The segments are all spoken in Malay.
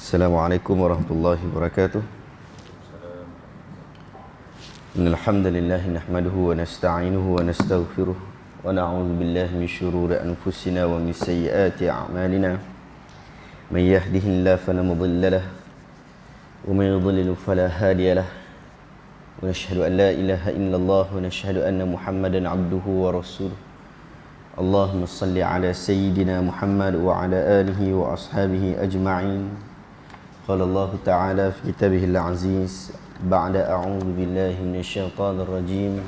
Assalamualaikum warahmatullahi wabarakatuh. Innal hamdalillah nahmaduhu wa nasta'inuhu wa nastaghfiruh wa na'udzu billahi min shururi anfusina wa min sayyiati a'malina. May yahdihillahu fala mudilla lahu wa may yudlil fala hadiya lahu. Wa nashhadu an la ilaha illallah wa nashhadu anna Muhammadan 'abduhu wa rasuluh. Allahumma salli ala sayyidina Muhammad wa ala alihi wa ashabihi ajma'in. قال الله تعالى في كتابه العزيز بعد أعوذ بالله من الشيطان الرجيم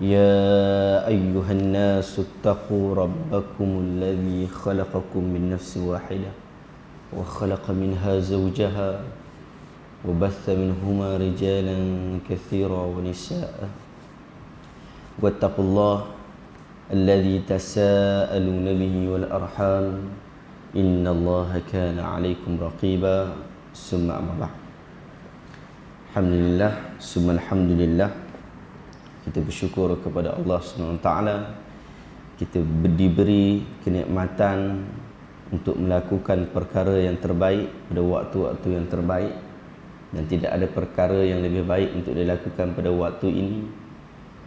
يا أيها الناس اتقوا ربكم الذي خلقكم من نفس واحدة وخلق منها زوجها وبث منهما رجالا كثيرا ونساء واتقوا الله الذي تساءلون به والأرحام Inna Allah kana alaikum raqiba. Summa amma ba'd. Alhamdulillah, summa alhamdulillah. Kita bersyukur kepada Allah SWT. Kita diberi kenikmatan untuk melakukan perkara yang terbaik pada waktu-waktu yang terbaik, dan tidak ada perkara yang lebih baik untuk dilakukan pada waktu ini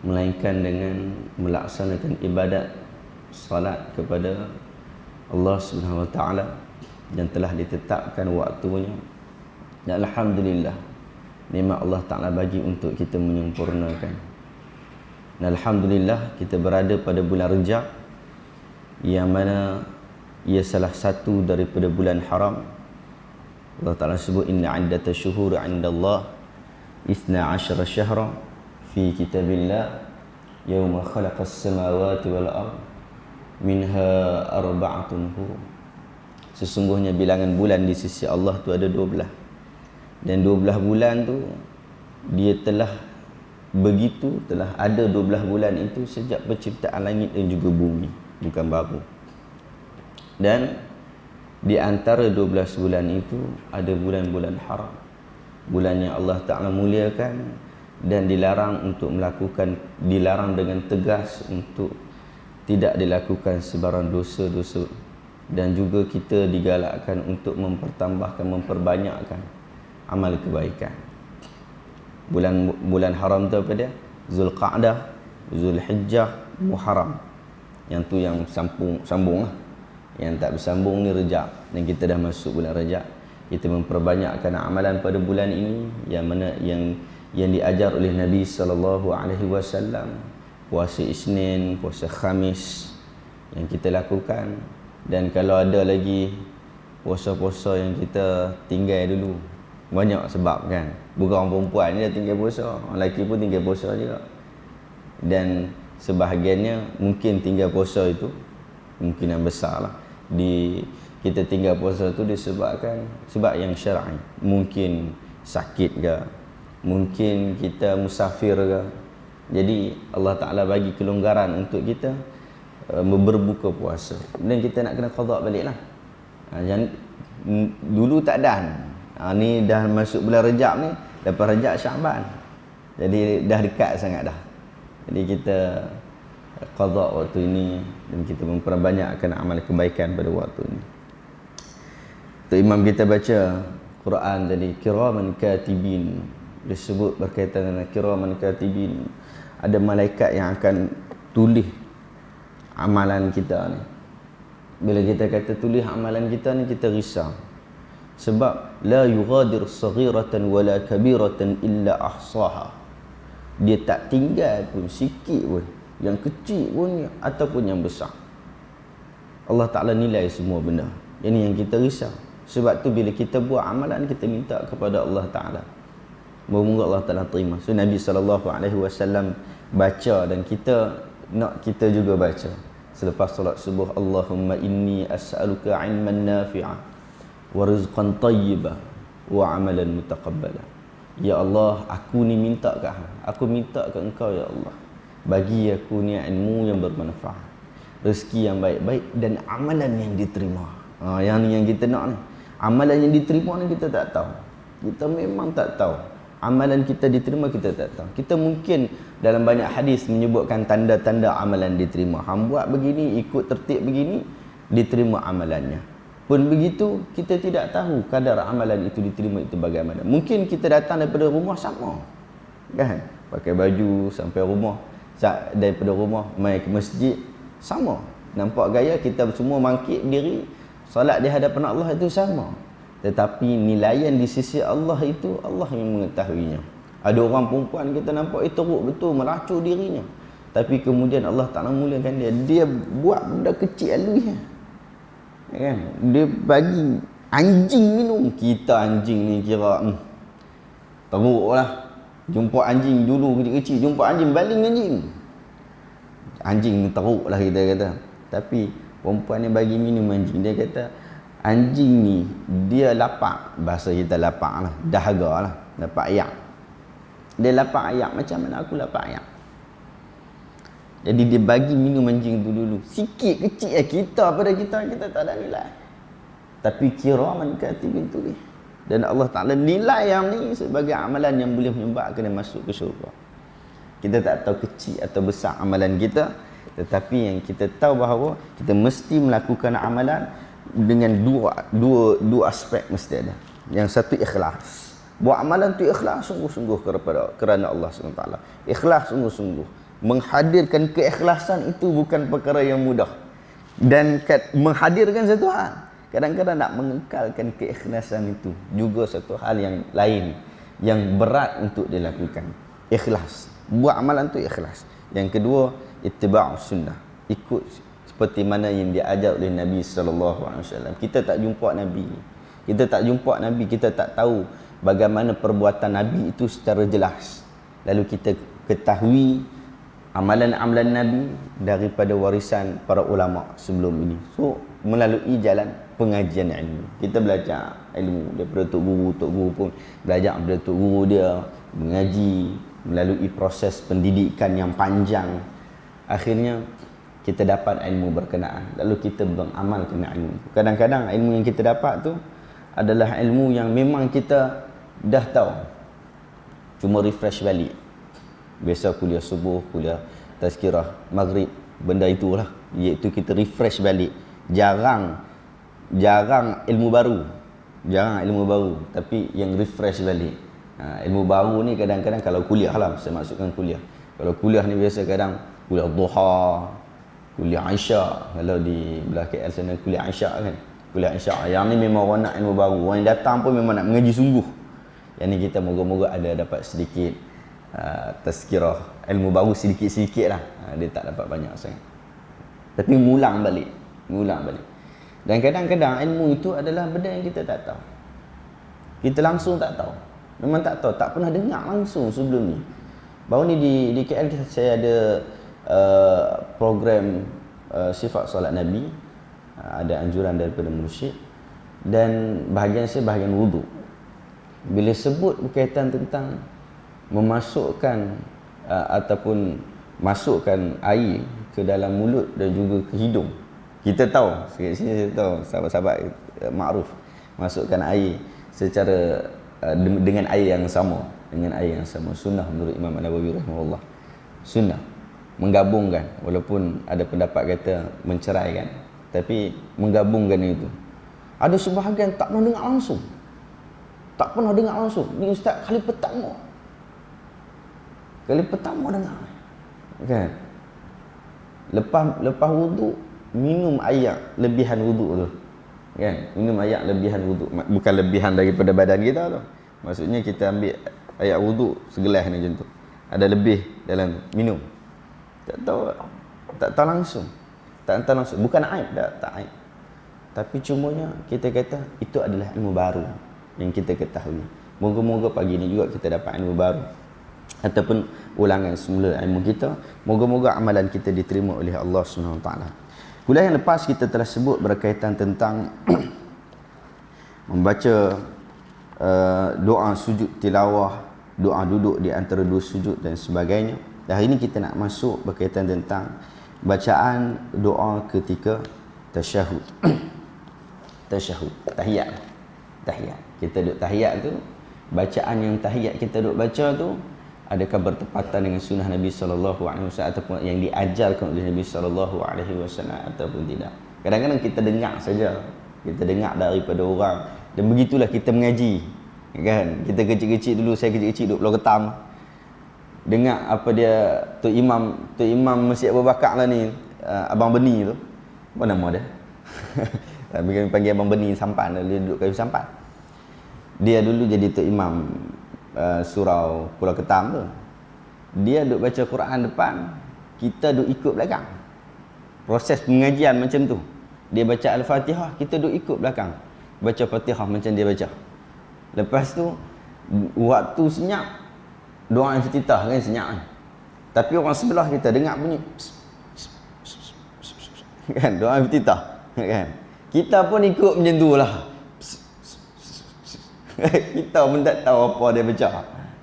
melainkan dengan melaksanakan ibadat salat kepada Allah Subhanahu Wa Taala yang telah ditetapkan waktunya. Dan alhamdulillah, nikmat Allah Taala bagi untuk kita menyempurnakan. Dan alhamdulillah, kita berada pada bulan Rejab, yang mana ia salah satu daripada bulan haram. Allah Taala sebut inna 'iddatash syuhuri 'indallahi 12 syahra fi kitabillah yauma khalaqas samawati wal ardh minha arba'atun hurum. Sesungguhnya bilangan bulan di sisi Allah tu ada 12. Dan 12 bulan tu dia telah ada 12 bulan itu sejak penciptaan langit dan juga bumi, bukan baru. Dan di antara 12 bulan itu ada bulan-bulan haram, bulan yang Allah Ta'ala muliakan dan dilarang dengan tegas untuk tidak dilakukan sebarang dosa-dosa, dan juga kita digalakkan untuk memperbanyakkan amal kebaikan. Bulan haram tu apa dia? Zulqa'dah, Zulhijjah, Muharram. Yang tu yang sambung lah. Yang tak bersambung ni Rejab. Dan kita dah masuk bulan Rejab. Kita memperbanyakkan amalan pada bulan ini yang mana yang diajar oleh Nabi SAW. Puasa Isnin, puasa Khamis yang kita lakukan. Dan kalau ada lagi puasa-puasa yang kita tinggal dulu, banyak sebab kan. Bukan orang perempuan je tinggal puasa, orang lelaki pun tinggal puasa juga. Dan sebahagiannya mungkin tinggal puasa itu, kemungkinan besar lah, kita tinggal puasa tu disebabkan sebab yang syar'i. Mungkin sakit ke, mungkin kita musafir ke. Jadi Allah Ta'ala bagi kelonggaran untuk kita berbuka puasa. Dan kita nak kena qada balik lah. Dulu tak dah. Ni dah masuk bulan Rejab ni. Lepas Rejab Syaban. Jadi dah dekat sangat dah. Jadi kita qada waktu ini, dan kita memperbanyakkan amal kebaikan pada waktu ini. Untuk imam kita baca Quran tadi, kiraman katibin. Disebut berkaitan dengan kiraman katibin. Ada malaikat yang akan tulis amalan kita ni. Bila kita kata tulis amalan kita ni, kita risau. Sebab la yughadir saghiratan wala kabiratan illa ahsaha. Dia tak tinggal pun sikit pun, yang kecil pun ataupun yang besar. Allah Ta'ala nilai semua benda. Ini yang kita risau. Sebab tu bila kita buat amalan, kita minta kepada Allah Ta'ala. Moga Allah Ta'ala terima. So Nabi SAW baca, dan kita juga baca selepas solat subuh, Allahumma inni as'aluka ilman nafi'a wa rizqan tayyiba wa amalan mutaqabbala. Ya Allah, aku minta ke engkau ya Allah, bagi aku ni ilmu yang bermanfaat, rezeki yang baik-baik, dan amalan yang diterima. Yang ni yang kita nak ni. Amalan yang diterima ni kita tak tahu. Kita memang tak tahu. Amalan kita diterima, kita tak tahu. Kita mungkin dalam banyak hadis menyebutkan tanda-tanda amalan diterima. Hang buat begini, ikut tertib begini, diterima amalannya. Pun begitu, kita tidak tahu kadar amalan itu diterima itu bagaimana. Mungkin kita datang daripada rumah sama, kan? Pakai baju sampai rumah, daripada rumah mai ke masjid sama. Nampak gaya kita semua mangkit diri, solat di hadapan Allah itu sama. Tetapi nilaian di sisi Allah itu Allah yang mengetahuinya. Ada orang perempuan kita nampak teruk betul, melacur dirinya. Tapi kemudian Allah Ta'ala muliakan dia. Dia buat benda kecil alunya, kan? Dia bagi anjing minum. Kita anjing ni kira teruk lah. Jumpa anjing dulu kecil-kecil, jumpa anjing baling anjing. Anjing ni teruk lah kita kata. Tapi perempuan ni bagi minum anjing. Dia kata anjing ni dia lapak. Bahasa kita lapak lah, dahaga lah, lapak ayak. Dia lapak ayak macam mana aku lapak ayak. Jadi dia bagi minum anjing tu dulu. Sikit kecil kita pada kita tak ada nilai. Tapi kiraman katibin tu ni. Dan Allah Ta'ala nilai yang ni sebagai amalan yang boleh menyebabkan dia masuk ke syurga. Kita tak tahu kecil atau besar amalan kita, tetapi yang kita tahu bahawa kita mesti melakukan amalan dengan dua aspek mesti ada. Yang satu ikhlas. Buat amalan tu ikhlas sungguh-sungguh kerana Allah SWT. Ikhlas sungguh-sungguh. Menghadirkan keikhlasan itu bukan perkara yang mudah. Dan menghadirkan satu hal, kadang-kadang nak mengekalkan keikhlasan itu juga satu hal yang lain, yang berat untuk dilakukan. Ikhlas, buat amalan tu ikhlas. Yang kedua, ittiba' sunnah, ikut seperti mana yang diajar oleh Nabi SAW. Kita tak jumpa Nabi, kita tak tahu bagaimana perbuatan Nabi itu secara jelas. Lalu kita ketahui amalan-amalan Nabi daripada warisan para ulama sebelum ini. So, melalui jalan pengajian ilmu. Kita belajar ilmu daripada tok guru pun belajar daripada tok guru dia, mengaji melalui proses pendidikan yang panjang. Akhirnya kita dapat ilmu berkenaan, lalu kita beramalkan ilmu. Kadang-kadang ilmu yang kita dapat tu adalah ilmu yang memang kita dah tahu, cuma refresh balik. Biasa kuliah subuh, kuliah tazkirah maghrib, benda itulah, iaitu kita refresh balik. Jarang ilmu baru, tapi yang refresh balik. Ilmu baru ni kadang-kadang kalau kuliah lah, saya maksudkan kuliah. Kalau kuliah ni biasa kadang kuliah duha, kuliah isyak. Kalau di belah KL sana kuliah isyak kan, kuliah isyak. Yang ni memang orang nak ilmu baru, orang yang datang pun memang nak mengaji sungguh. Yang ni kita moga-moga ada dapat sedikit tazkirah ilmu baru sedikit-sedikit lah. Dia tak dapat banyak sangat, tapi ngulang balik. Dan kadang-kadang ilmu itu adalah benda yang kita tak tahu, kita langsung tak tahu, memang tak tahu, tak pernah dengar langsung sebelum ni. Baru ni di KL saya ada program sifat solat Nabi, ada anjuran daripada mursyid, dan bahagian saya bahagian wuduk. Bila sebut berkaitan tentang memasukkan ataupun masukkan air ke dalam mulut dan juga ke hidung, kita tahu, sikit sini saya tahu sahabat-sahabat makruf masukkan air secara dengan air yang sama, sunnah menurut Imam An-Nawawi rahimahullah. Sunnah menggabungkan, walaupun ada pendapat kata menceraikan, tapi menggabungkan itu. Ada sebahagian tak pernah dengar langsung, ni ustaz kali pertama dengar kan. Lepas wuduk minum air lebihan wuduk tu kan, minum air lebihan wuduk, bukan lebihan daripada badan kita tu, maksudnya kita ambil air wuduk segelas ni macam tu, ada lebih dalam minum. Tak tahu langsung, bukan aib, tak aib, tapi cumanya kita kata itu adalah ilmu baru yang kita ketahui. Moga-moga pagi ni juga kita dapat ilmu baru ataupun ulangan semula ilmu kita. Moga-moga amalan kita diterima oleh Allah SWT. Kuliah yang lepas kita telah sebut berkaitan tentang membaca doa sujud tilawah, doa duduk di antara dua sujud dan sebagainya. Dan hari ini kita nak masuk berkaitan tentang bacaan doa ketika tasyahud. Tahiyat. Kita duduk tahiyat tu, bacaan yang tahiyat kita duduk baca tu, adakah bertepatan dengan sunnah Nabi SAW ataupun yang diajarkan oleh Nabi SAW ataupun tidak. Kadang-kadang kita dengar saja, kita dengar daripada orang. Dan begitulah kita mengaji, kan? Kita kecil-kecil dulu, saya kecil-kecil duduk Pulau Ketam, dengar apa dia Tok Imam Masjid Abu Bakar lah ni, Abang Beni tu, apa nama dia? Kami panggil Abang Beni Sampan, dia duduk kayu Sampan. Dia dulu jadi Tok Imam surau Pulau Ketam tu. Dia duduk baca Quran depan, kita duduk ikut belakang. Proses pengajian macam tu. Dia baca Al-Fatihah, kita duduk ikut belakang. Baca Fatihah macam dia baca. Lepas tu waktu senyap, doa iftitah kan senyap kan. Tapi orang sebelah kita dengar bunyi kan, doa iftitah kan. Kita pun ikut macam tu lah. Kita pun tak tahu apa dia baca,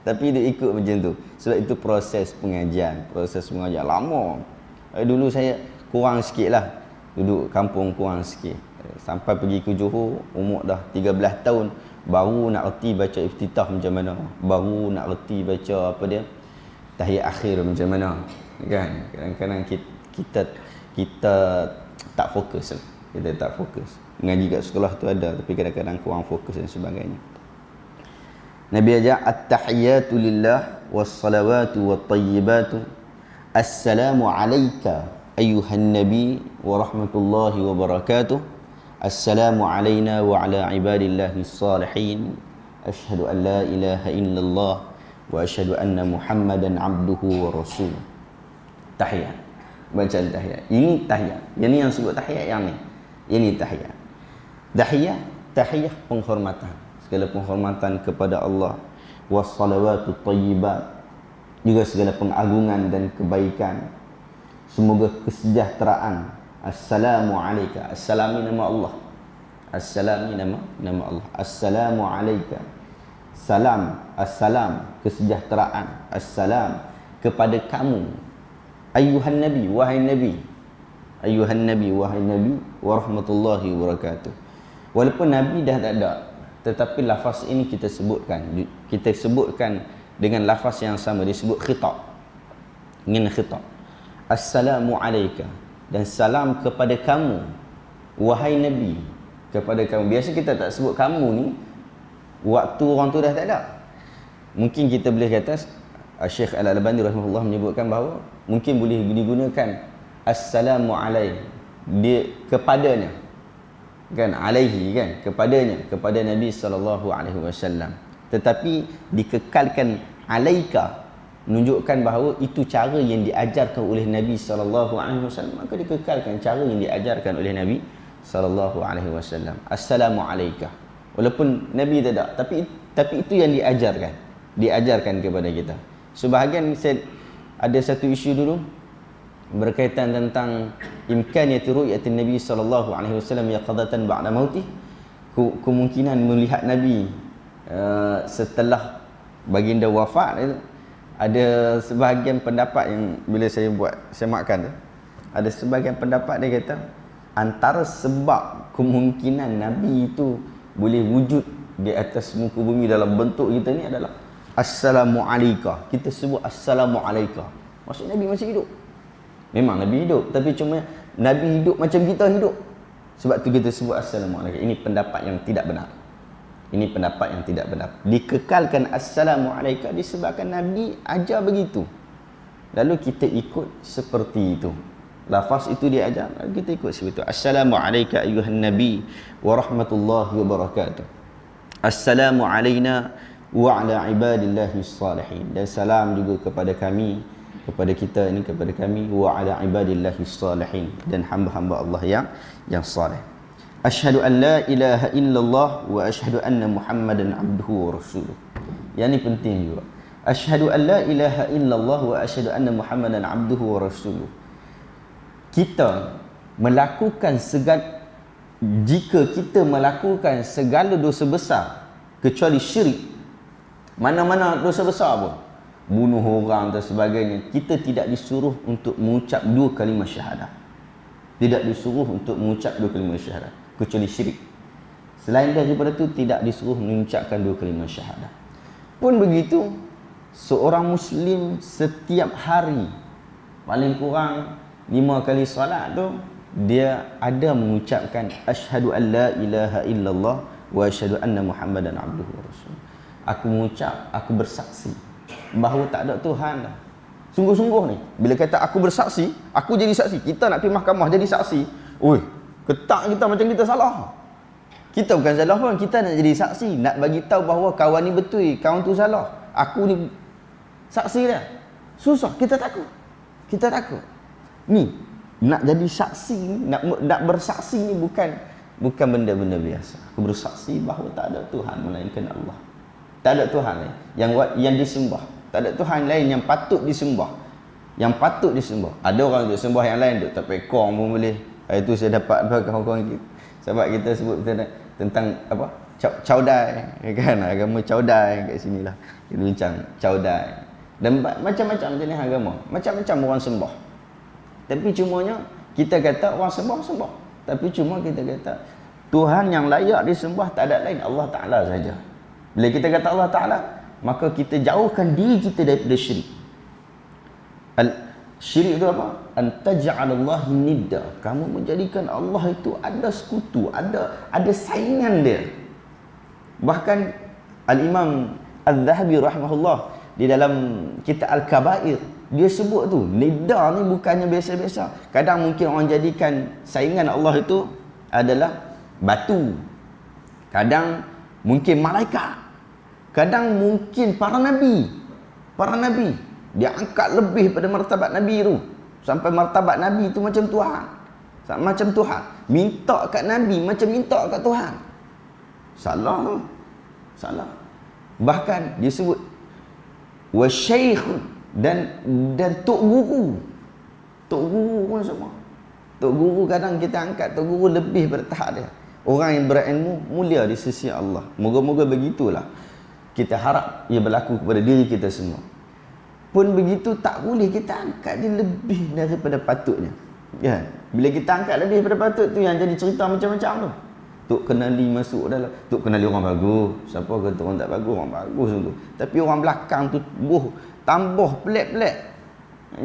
tapi dia ikut macam tu. Sebab itu proses pengajian lama. Dulu saya kurang sikit lah, duduk kampung kurang sikit. Sampai pergi ke Johor, umur dah 13 tahun, baru nak reti baca iftitah macam mana, baru nak reti baca apa dia, tahiyat akhir macam mana, kan. Kadang-kadang kita tak fokus lah. Kita tak fokus. Mengaji kat sekolah tu ada, tapi kadang-kadang kurang fokus dan sebagainya. Nabi ajar at-tahiyatu lillah was-salawatu wat-tayyibatu assalamu alayka ayyuhan nabi wa rahmatullahi wa barakatuh. Assalamu alayna wa ala ibadillahi salihin. Ashhadu an la ilaha illallah wa ashhadu anna Muhammadan abduhu wa rasuluh. Tahiyat. Bacaan tahiyat. Ini tahiyat. Yang ni yang sebut tahiyat yang ni. Ini tahiyat. Tahiyat penghormatan. Segala penghormatan kepada Allah. Wassalawatu tayyibat. Juga segala pengagungan dan kebaikan. Semoga kesejahteraan. Assalamu alayka. Assalam ni nama Allah. Assalam ni nama Allah. Assalamu alayka. Salam, assalam, kesejahteraan. Assalam kepada kamu. Ayuhan Nabi, wahai Nabi. Ayuhan Nabi, wahai Nabi, wa rahmatullahi wa barakatuh. Walaupun Nabi dah tak ada, tetapi lafaz ini kita sebutkan. Kita sebutkan dengan lafaz yang sama, disebut khitab. Dengan khitab. Assalamu alayka. Dan salam kepada kamu, wahai Nabi. Kepada kamu. Biasa kita tak sebut kamu ni waktu orang tu dah tak ada. Mungkin kita boleh kata, Syekh Al-Albani rahimahullah menyebutkan bahawa mungkin boleh digunakan assalamu alaihi, dia kepadanya, kan, alaihi kan, kepadanya, kepada Nabi sallallahu alaihi wasallam. Tetapi dikekalkan alaika, menunjukkan bahawa itu cara yang diajarkan oleh Nabi sallallahu alaihi wasallam, maka dikekalkan cara yang diajarkan oleh Nabi sallallahu alaihi wasallam. Assalamu alayka. Walaupun Nabi tak ada, tapi itu yang diajarkan kepada kita. Sebahagian saya ada satu isu dulu berkaitan tentang imkaniyati ru'yatin Nabi sallallahu alaihi wasallam yaqadatan ba'da mautih, kemungkinan melihat Nabi setelah baginda wafat itu. Ada sebahagian pendapat yang bila saya buat semakkan tu, ada sebahagian pendapat dia kata antara sebab kemungkinan Nabi itu boleh wujud di atas muka bumi dalam bentuk kita ni adalah assalamu alayka. Kita sebut assalamu alayka, maksud Nabi masih hidup. Memang Nabi hidup, tapi cuma Nabi hidup macam kita hidup. Sebab tu kita sebut assalamu alayka. Ini pendapat yang tidak benar. Ini pendapat yang tidak benar. Dikekalkan assalamu alayka disebabkan Nabi ajar begitu. Lalu kita ikut seperti itu. Lafaz itu dia ajar, lalu kita ikut seperti itu. Assalamu alayka ayyuhan nabi wa rahmatullahi wa barakatuh. Assalamu alayna wa ala ibadillahi salihin. Dan salam juga kepada kami, kepada kita ini, kepada kami, wa ala ibadillahi salihin, dan hamba-hamba Allah yang salih. Asyhadu an la ilaha illallah wa asyhadu anna Muhammadan abduhu wa rasuluh. Yang ni penting juga. Asyhadu an la ilaha illallah wa asyhadu anna Muhammadan abduhu wa rasuluh. Kita melakukan jika kita melakukan segala dosa besar kecuali syirik, mana-mana dosa besar pun, bunuh orang dan sebagainya, kita tidak disuruh untuk mengucap dua kalimah syahadah. Tidak disuruh untuk mengucap dua kalimah syahadah kecuali syirik. Selain daripada itu tidak disuruh mengucapkan dua kalimah syahadah. Pun begitu, seorang Muslim setiap hari paling kurang 5 kali solat tu dia ada mengucapkan asyhadu an la ilaha illallah wa asyhadu anna muhammadan abduhu wa rasuluh. Aku mengucap, aku bersaksi bahawa tak ada Tuhan dah. Sungguh-sungguh ni, bila kata aku bersaksi, aku jadi saksi. Kita nak pergi mahkamah jadi saksi. Oi, ketak kita macam kita salah. Kita bukan salah pun, kita nak jadi saksi, nak bagi tahu bahawa kawan ni betul, kawan tu salah. Aku ni saksi dia. Susah, kita takut. Kita takut. Ni, nak jadi saksi ni, nak bersaksi ni bukan benda-benda biasa. Aku bersaksi bahawa tak ada Tuhan melainkan Allah. Tak ada Tuhan lain yang disembah. Tak ada Tuhan lain yang patut disembah. Yang patut disembah. Ada orang duk sembah yang lain, duk tak pekong pun boleh. Hari tu saya dapat kawan-kawan kita, sahabat kita sebut tentang apa? Caudai, kan? Agama caudai kat sinilah. Kita bincang caudai. Dan macam-macam jenis agama. Macam-macam orang sembah. Tapi cumanya kita kata orang sembah. Tapi cuma kita kata Tuhan yang layak disembah tak ada lain, Allah Ta'ala saja. Bila kita kata Allah Ta'ala, maka kita jauhkan diri kita daripada syirik. Syirik itu apa? Antaj'alallahi nidda. Kamu menjadikan Allah itu ada sekutu, ada saingan dia. Bahkan Al-Imam Al-Zahabi rahimahullah di dalam kitab Al-Kabair, dia sebut tu, nidda ni bukannya biasa-biasa. Kadang mungkin orang jadikan saingan Allah itu adalah batu. Kadang mungkin malaikat. Kadang mungkin para nabi. Dia angkat lebih pada martabat nabi tu. Sampai martabat nabi tu macam Tuhan. Macam Tuhan. Minta kat nabi macam minta kat Tuhan. Salah. Bahkan dia sebut wa syaikh dan tok guru. Tok guru pun sama. Tok guru kadang kita angkat tok guru lebih pada tahap dia. Orang yang berilmu mulia di sisi Allah. Moga-moga begitulah. Kita harap ia berlaku kepada diri kita semua. Pun begitu tak boleh kita angkat dia lebih daripada patutnya. Kan? Bila kita angkat lebih daripada patut tu yang jadi cerita macam-macam tu. Tok kenali masuk dalam, tok kenali orang bagus. Siapa kata orang tak bagus, orang bagus tu. Tapi orang belakang tu tambah pelik-pelik.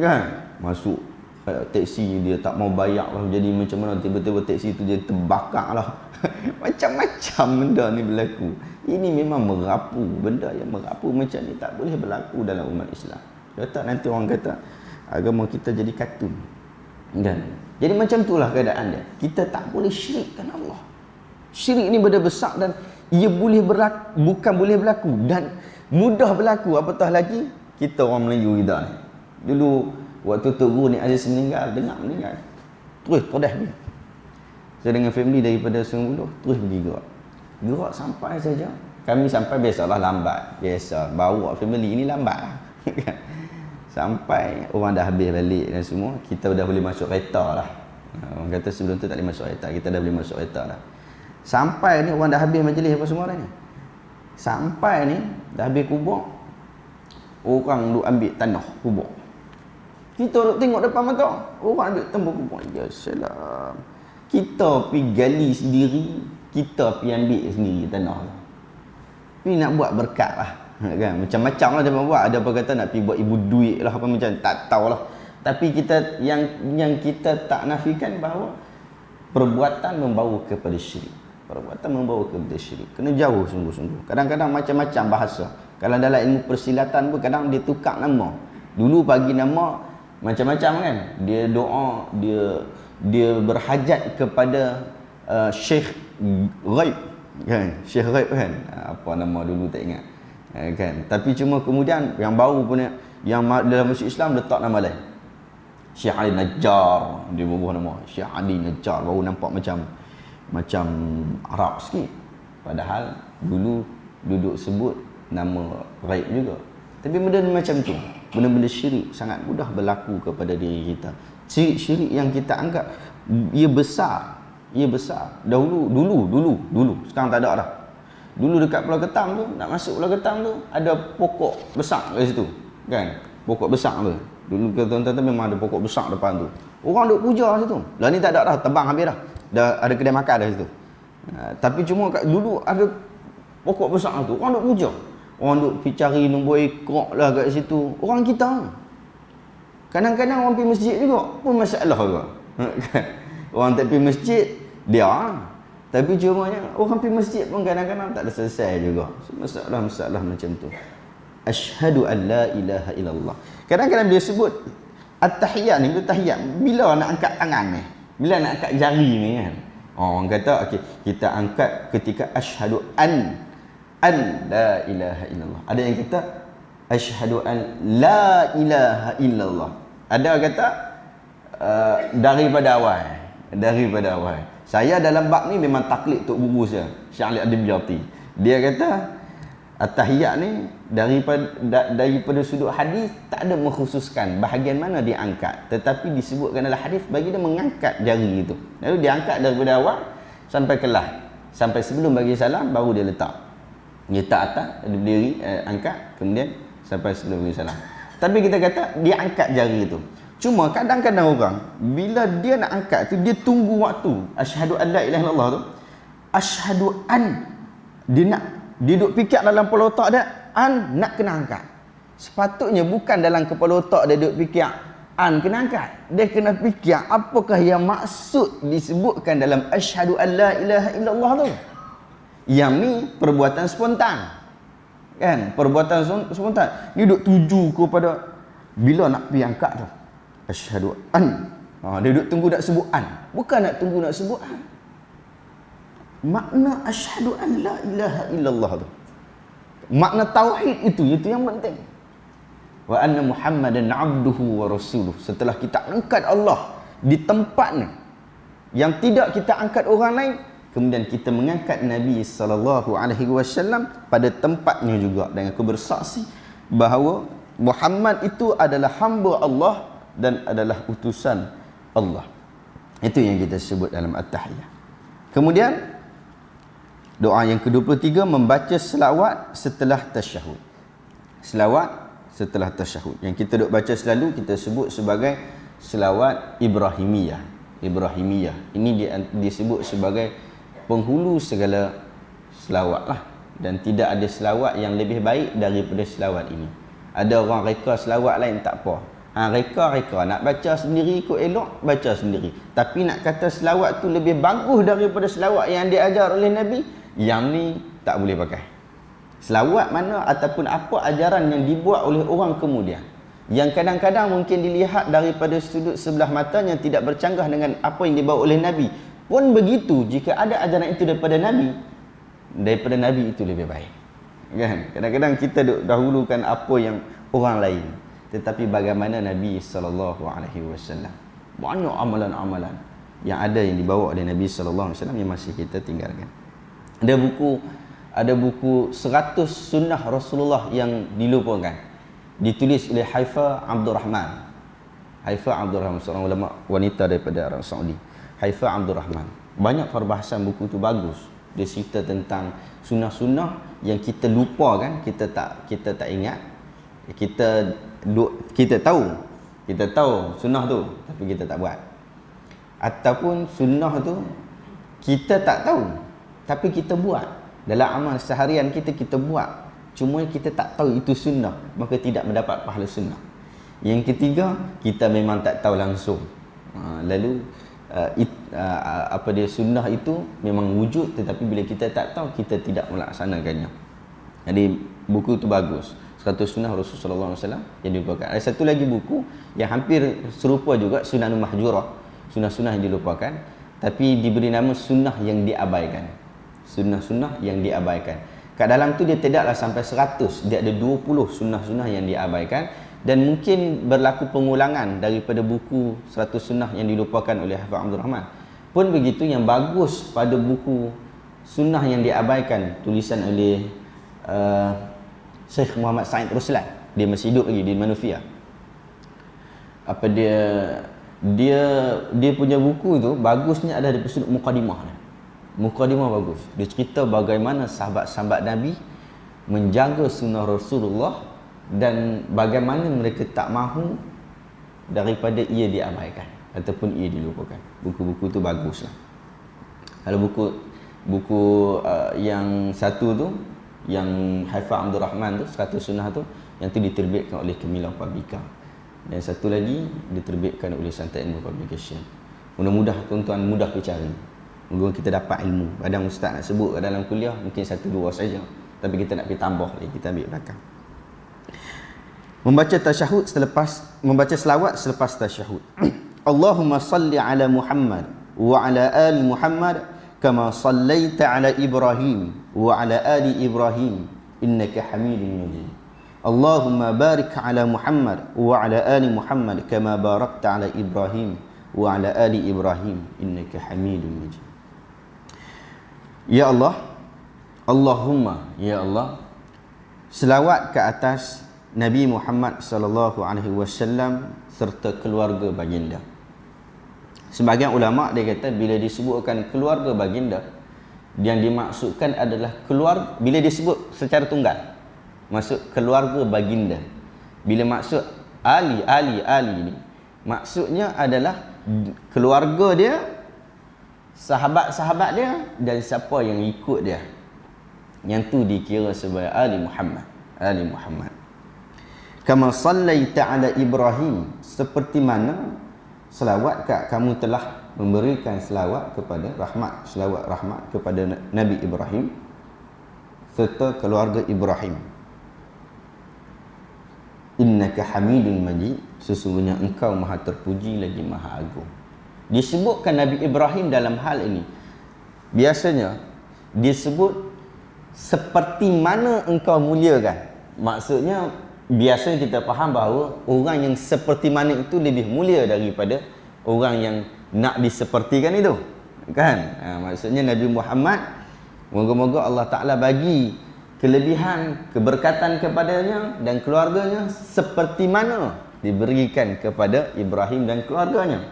Kan? Masuk teksi dia tak mau bayar lah, jadi macam mana tiba-tiba teksi tu dia terbakar lah. Macam-macam benda ni berlaku. Ini memang merapu. Benda yang merapu macam ni tak boleh berlaku dalam umat Islam. Kata nanti orang kata agama kita jadi kartun. Kan? Jadi macam itulah keadaan dia. Kita tak boleh syirikkan Allah. Syirik ni benda besar dan ia boleh berlaku, bukan boleh berlaku dan mudah berlaku. Apatah lagi kita orang Melayu kita ni. Dulu waktu Tok Guru Nik Aziz meninggal, terus terdah dia. Saya dengan family daripada Sungai Buloh terus pergi gerak sampai saja. Kami sampai biasalah lambat. Biasa bawa family ini lambat. Sampai orang dah habis balik dan semua, kita dah boleh masuk kereta lah. Orang kata sebelum tu tak boleh masuk kereta, kita dah boleh masuk kereta dah. Sampai ni orang dah habis majlis apa semua dah ni. Sampai ni dah habis kubur. Orang duk ambil tanah kubur. Kita duk tengok depan mata, orang ambil tanah kubur. Ya salam. Kita pergi gali sendiri, kita pergi ambil sendiri tanah tu. Pergi nak buat berkat lah. Kan? Macam-macam lah dia buat. Ada apa kata nak pergi buat ibu duit lah apa macam, tak tahulah. Tapi kita yang kita tak nafikan bahawa perbuatan membawa kepada syirik. Kena jauh sungguh-sungguh. Kadang-kadang macam-macam bahasa. Kalau dalam ilmu persilatan pun kadang dia tukar nama. Dulu bagi nama macam-macam kan. Dia doa, dia berhajat kepada Syekh Ghaib kan, Syekh Ghaib kan, apa nama dulu tak ingat kan. Tapi cuma kemudian yang baru punya, yang dalam masjid Islam letak nama lain, Syekh Ali Najjar. Dia berubah nama Syekh Ali Najjar, baru nampak macam Arab sikit. Padahal dulu duduk sebut nama Ghaib juga. Tapi benda macam tu, benda-benda syirik sangat mudah berlaku kepada diri kita. Syirik yang kita anggap ia besar. Dulu. Sekarang tak ada dah. Dulu dekat Pulau Ketam tu, nak masuk Pulau Ketam tu, ada pokok besar kat situ. Kan? Pokok besar tu. Dulu tuan-tuan memang ada pokok besar depan tu. Orang duk puja situ. Lah ni tak ada dah, tebang habis dah. Dah ada kedai makan dah situ. Tapi cuma dulu ada pokok besar tu, orang duk puja. Orang duk pergi cari nombor ekor lah kat situ. Orang kita. Kadang-kadang orang pergi masjid juga pun masalah juga. Orang tak pergi masjid, dia. Tapi cumanya orang pergi masjid pun kadang-kadang tak ada selesai juga. Masalah-masalah macam tu. Asyhadu an la ilaha illallah. Kadang-kadang dia sebut at-tahiyat ni, itu tahiyat. Bila nak angkat tangan ni? Bila nak angkat jari ni kan? Orang kata okey, kita angkat ketika asyhadu an la ilaha illallah. Ada yang kata asyhadu an la ilaha illallah. Ada kata daripada awal. Saya dalam bab ni memang taklid Tok Guru saya, Syekh Ali Ad-Dimyati. Dia kata at-tahiyat ni daripada sudut hadis tak ada mengkhususkan bahagian mana dia angkat, tetapi disebutkan dalam hadis bagi dia mengangkat jari itu. Lalu dia angkat daripada awal sampai kelah, sampai sebelum bagi salam baru dia letak. Dia letak atas, dia berdiri, angkat, kemudian sampai sebelum bagi salam. Tapi kita kata dia angkat jari itu. Cuma kadang-kadang orang bila dia nak angkat tu dia tunggu waktu asyhadu an la ilaha illallah tu. Asyhadu an, dia duk fikir dalam kepala otak dia an nak kena angkat. Sepatutnya bukan dalam kepala otak dia duk fikir an kena angkat. Dia kena fikir apakah yang maksud disebutkan dalam asyhadu an la ilaha illallah tu. Yang ni perbuatan spontan. Kan? Perbuatan spontan. Dia duk tuju kepada bila nak pergi angkat tu. Asyhadu an. Dia duk tunggu nak sebut an. Bukan nak tunggu nak sebut an. Makna asyhadu an la ilaha illallah tu. Makna tauhid itu yang penting. Wa anna Muhammadan abduhu wa rasuluh. Setelah kita angkat Allah di tempatnya yang tidak kita angkat orang lain, kemudian kita mengangkat Nabi sallallahu alaihi wasallam pada tempatnya juga, dan aku bersaksi bahawa Muhammad itu adalah hamba Allah dan adalah utusan Allah. Itu yang kita sebut dalam at-tahiyat. Kemudian doa yang ke-23, membaca selawat setelah tasyahud. Selawat setelah tasyahud yang kita duk baca selalu kita sebut sebagai selawat Ibrahimiyah. Ini disebut sebagai penghulu segala selawat lah, dan tidak ada selawat yang lebih baik daripada selawat ini. Ada orang reka selawat lain tak apa. Reka nak baca sendiri ikut elok, baca sendiri. Tapi nak kata selawat tu lebih bagus daripada selawat yang diajar oleh Nabi, yang ni tak boleh pakai. Selawat mana ataupun apa ajaran yang dibuat oleh orang kemudian, yang kadang-kadang mungkin dilihat daripada sudut sebelah mata yang tidak bercanggah dengan apa yang dibawa oleh Nabi. Pun begitu, jika ada ajaran itu daripada Nabi itu lebih baik. Kan? Kadang-kadang kita dahulukan apa yang orang lain. Tetapi bagaimana Nabi SAW? Banyak amalan-amalan yang ada yang dibawa oleh Nabi SAW yang masih kita tinggalkan. Ada buku 100 sunnah Rasulullah yang dilupakan. Ditulis oleh Haifa Abdul Rahman. Seorang ulama wanita daripada Arab Saudi. Haifa Abdul Rahman. Banyak perbahasan buku tu bagus. Dia cerita tentang sunnah-sunnah yang kita lupa kan, kita tak ingat. Kita tahu sunnah tu tapi kita tak buat. Ataupun sunnah tu kita tak tahu tapi kita buat. Dalam amal seharian kita buat, cuma kita tak tahu itu sunnah, maka tidak mendapat pahala sunnah. Yang ketiga, kita memang tak tahu langsung. Lalu sunnah itu memang wujud, tetapi bila kita tak tahu, kita tidak melaksanakannya. Jadi buku itu bagus. 100 sunnah Rasulullah SAW yang dilupakan. Ada satu lagi buku yang hampir serupa juga, Sunanul Mahjurah. Sunnah-sunnah yang dilupakan, tapi diberi nama sunnah yang diabaikan. Sunnah-sunnah yang diabaikan. Kat dalam tu dia tidaklah sampai 100. Dia ada 20 sunnah-sunnah yang diabaikan. Dan mungkin berlaku pengulangan daripada buku 100 sunnah yang dilupakan oleh Hafiz Abdul Rahman. Pun begitu, yang bagus pada buku sunnah yang diabaikan, tulisan oleh Syekh Muhammad Said Ruslan. Dia masih hidup lagi di Manufia. Dia punya buku tu bagusnya ada di sudut mukadimah. Mukadimah bagus. Dia cerita bagaimana sahabat-sahabat Nabi menjaga sunnah Rasulullah dan bagaimana mereka tak mahu daripada ia diabaikan ataupun ia dilupakan. Buku-buku tu baguslah. Kalau buku yang satu tu, yang Haifa Abdul Rahman tu, 100 sunnah tu, yang tu diterbitkan oleh Kemilau Publica. Dan satu lagi diterbitkan oleh Santai Ilmu Publication. Mudah-mudah tuan-tuan mudah bercari. Moga kita dapat ilmu. Kadang ustaz nak sebut dalam kuliah mungkin 1-2 saja, tapi kita nak pergi tambah lagi, kita ambil belakang. Membaca tasyahud membaca selawat selepas tasyahud. Allahumma salli ala Muhammad wa ala ali Muhammad kama sallaita ala Ibrahim wa ala ali Ibrahim innaka Hamidum Majid. Allahumma barik ala Muhammad wa ala ali Muhammad kama barakta ala Ibrahim wa ala ali Ibrahim innaka Hamidum Majid. Ya Allah, Allahumma, ya Allah, selawat ke atas Nabi Muhammad sallallahu alaihi wasallam serta keluarga baginda. Sebahagian ulama dia kata bila disebutkan keluarga baginda, yang dimaksudkan adalah bila disebut secara tunggal, maksud keluarga baginda. Bila maksud ali ni, maksudnya adalah keluarga dia, sahabat-sahabat dia dan siapa yang ikut dia. Yang tu dikira sebagai ali Muhammad. Kama sallaita ala Ibrahim, seperti mana selawat kamu telah memberikan selawat rahmat kepada Nabi Ibrahim serta keluarga Ibrahim. Innaka Hamidun Majid, sesungguhnya engkau maha terpuji lagi maha agung. Disebutkan Nabi Ibrahim dalam hal ini biasanya disebut seperti mana engkau muliakan. Maksudnya biasanya kita faham bahawa orang yang seperti mana itu lebih mulia daripada orang yang nak disepertikan itu, kan? Maksudnya Nabi Muhammad, moga-moga Allah Ta'ala bagi kelebihan, keberkatan kepadanya dan keluarganya seperti mana diberikan kepada Ibrahim dan keluarganya.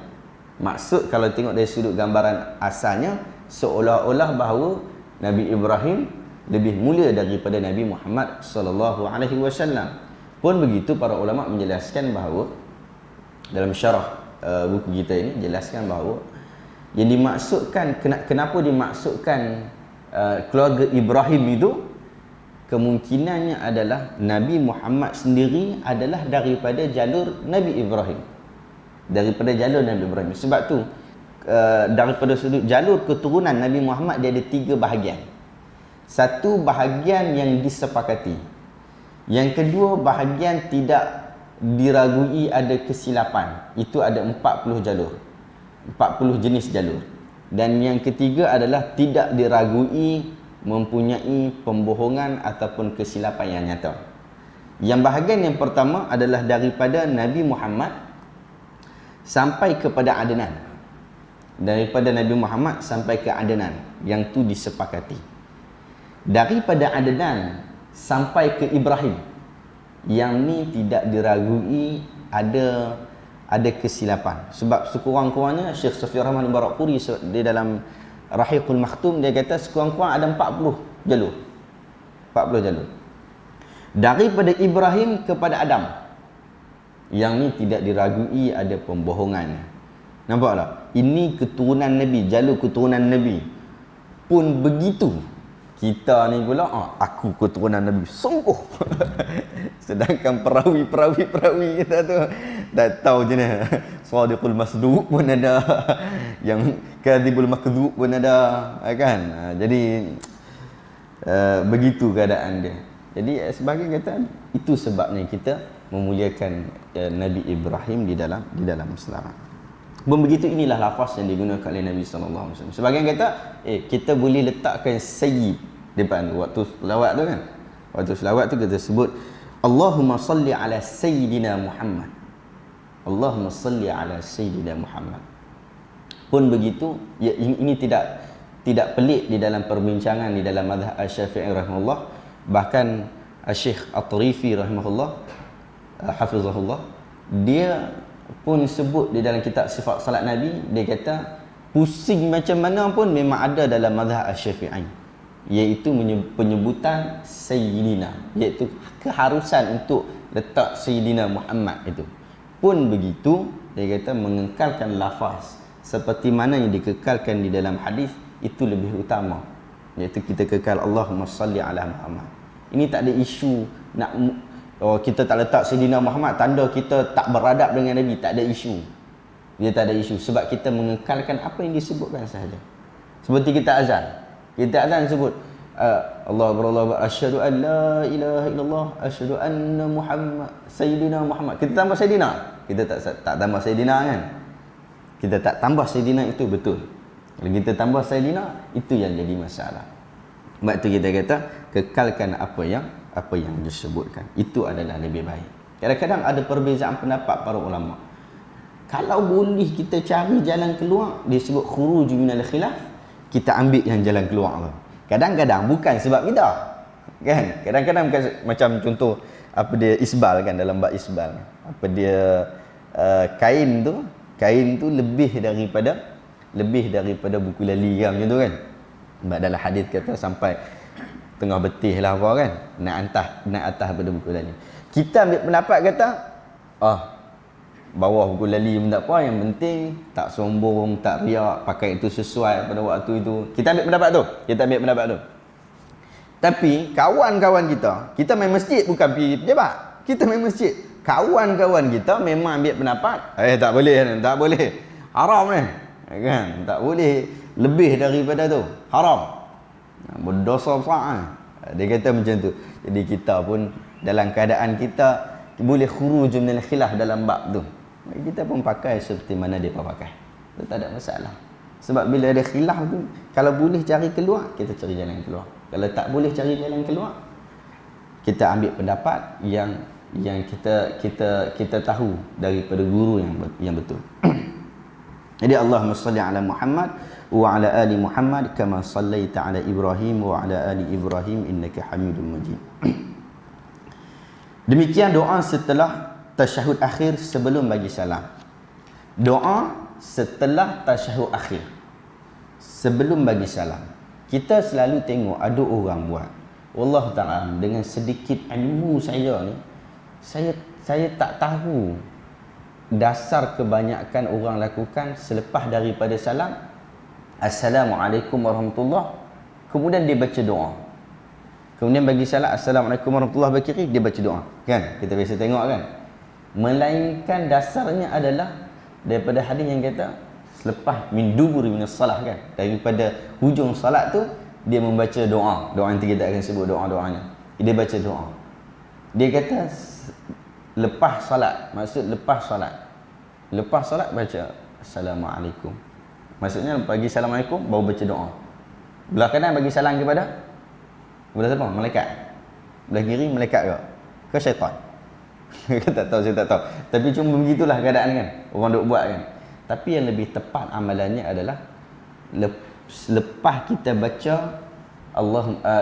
Maksud kalau tengok dari sudut gambaran asalnya, seolah-olah bahawa Nabi Ibrahim lebih mulia daripada Nabi Muhammad sallallahu alaihi wasallam. Pun begitu para ulama menjelaskan bahawa dalam syarah buku kita ini jelaskan bahawa yang dimaksudkan, kenapa dimaksudkan keluarga Ibrahim itu, kemungkinannya adalah Nabi Muhammad sendiri adalah daripada jalur Nabi Ibrahim. Sebab tu daripada sudut jalur keturunan Nabi Muhammad dia ada 3 bahagian. Satu bahagian yang disepakati, yang kedua bahagian tidak diragui ada kesilapan, itu ada 40 jalur, 40 jenis jalur. Dan yang ketiga adalah tidak diragui mempunyai pembohongan ataupun kesilapan yang nyata. Yang bahagian yang pertama adalah daripada Nabi Muhammad sampai kepada Adnan. Daripada Nabi Muhammad sampai ke Adnan, yang tu disepakati. Daripada Adnan sampai ke Ibrahim, yang ni tidak diragui ada kesilapan. Sebab sekurang-kurangnya Syekh Safi Rahman Barakpuri di dalam Rahiqul Makhtum dia kata sekurang-kurang ada 40 jalur. 40 jalur. Daripada Ibrahim kepada Adam, yang ni tidak diragui ada pembohongan. Nampak tak? Ini keturunan Nabi, jalur keturunan Nabi. Pun begitu, kita ni pula aku keturunan Nabi, sungguh. Sedangkan perawi kita tu tak tahu je nah. Shadiqul Masduq pun ada, yang Kadzibul Makdzub pun ada, kan? Jadi begitu keadaan dia. Jadi sebagai kata, itu sebabnya kita memuliakan Nabi Ibrahim di dalam Islam. Begitu inilah lafaz yang digunakan oleh Nabi sallallahu alaihi wasallam. Sebagian kata kita boleh letakkan sayyid depan waktu selawat tu, kan. Waktu selawat tu kita sebut Allahumma salli ala sayyidina Muhammad. Allahumma salli ala sayyidina Muhammad. Pun begitu, ya, ini tidak pelik di dalam perbincangan di dalam mazhab Asy-Syafi'i rahimahullah. Bahkan Syekh At-Tarifi rahimahullah hafizahullah, dia pun sebut di dalam kitab sifat salat Nabi, dia kata pusing macam mana pun memang ada dalam mazhab Asy-Syafi'i, iaitu penyebutan Sayyidina, iaitu keharusan untuk letak Sayyidina Muhammad itu. Pun begitu, dia kata mengekalkan lafaz seperti mana yang dikekalkan di dalam hadis itu lebih utama, iaitu kita kekal Allahumma salli ala Muhammad. Ini tak ada isu nak kita tak letak Sayyidina Muhammad tanda kita tak beradab dengan Nabi, tak ada isu. Dia tak ada isu sebab kita mengekalkan apa yang disebutkan sahaja. Seperti kita azan. Kita azan sebut Allah berallahu asyhadu an la ilaha illallah asyhadu anna Muhammad sayyidina Muhammad. Kita tambah sayyidina. Kita tak tambah sayyidina kan? Kita tak tambah sayyidina itu betul. Kalau kita tambah sayyidina itu yang jadi masalah. Sebab tu kita kata kekalkan apa yang disebutkan. Itu adalah lebih baik. Kadang-kadang ada perbezaan pendapat para ulama. Kalau boleh kita cari jalan keluar, disebut khuruj minal khilaf, kita ambil yang jalan keluar tu. Kadang-kadang bukan sebab kita. Kan? Kadang-kadang bukan macam contoh apa dia isbal kan, dalam bab isbal. Apa dia kain tu lebih daripada buku lali kan, macam tu kan. Sebab dalam hadis kata sampai tengah betih lah apa kan, naik atas daripada buku lali. Kita ambil pendapat kata bawah buku lali pun tak apa, yang penting tak sombong, tak riak, pakai itu sesuai pada waktu itu. Kita ambil pendapat tu. Tapi kawan-kawan kita main masjid, bukan pergi pejabat. Kita main masjid. Kawan-kawan kita memang ambil pendapat tak boleh. Haram ni. Kan? Tak boleh lebih daripada tu. Haram. Berdosa besar. Dia kata macam tu. Jadi kita pun dalam keadaan kita boleh khuruj minal khilaf dalam bab tu. Kita pun pakai seperti mana dia pakai. Itu tak ada masalah. Sebab bila ada khilaf tu, kalau boleh cari keluar, kita cari jalan keluar. Kalau tak boleh cari jalan keluar, kita ambil pendapat yang kita tahu daripada guru yang betul. Jadi Allahumma salli ala Muhammad wa ala ali Muhammad kama sallaita ala Ibrahim wa ala ali Ibrahim innaka Hamidum Majid. Demikian doa setelah tasyahud akhir sebelum bagi salam. Doa setelah tasyahud akhir sebelum bagi salam. Kita selalu tengok ada orang buat. Wallahu ta'ala dengan sedikit ilmu saya ni, saya tak tahu dasar kebanyakan orang lakukan selepas daripada salam, Assalamualaikum warahmatullahi, kemudian dia baca doa. Kemudian bagi salam, Assalamualaikum warahmatullahi wabarakatuh, dia baca doa. Kan? Kita biasa tengok kan? Melainkan dasarnya adalah daripada hadis yang kata selepas min duburi minas salah kan, daripada hujung salat tu dia membaca doa. Doa nanti kita akan sebut doa-doanya. Dia baca doa. Dia kata lepas salat, maksud lepas salat baca Assalamualaikum. Maksudnya bagi Assalamualaikum baru baca doa. Belah kanan bagi salam kepada siapa? Malaikat. Belah kiri malaikat ke syaitan? Saya tak tahu. Tapi cuma begitulah keadaan kan. Orang duk buat kan. Tapi yang lebih tepat amalannya adalah lepas kita baca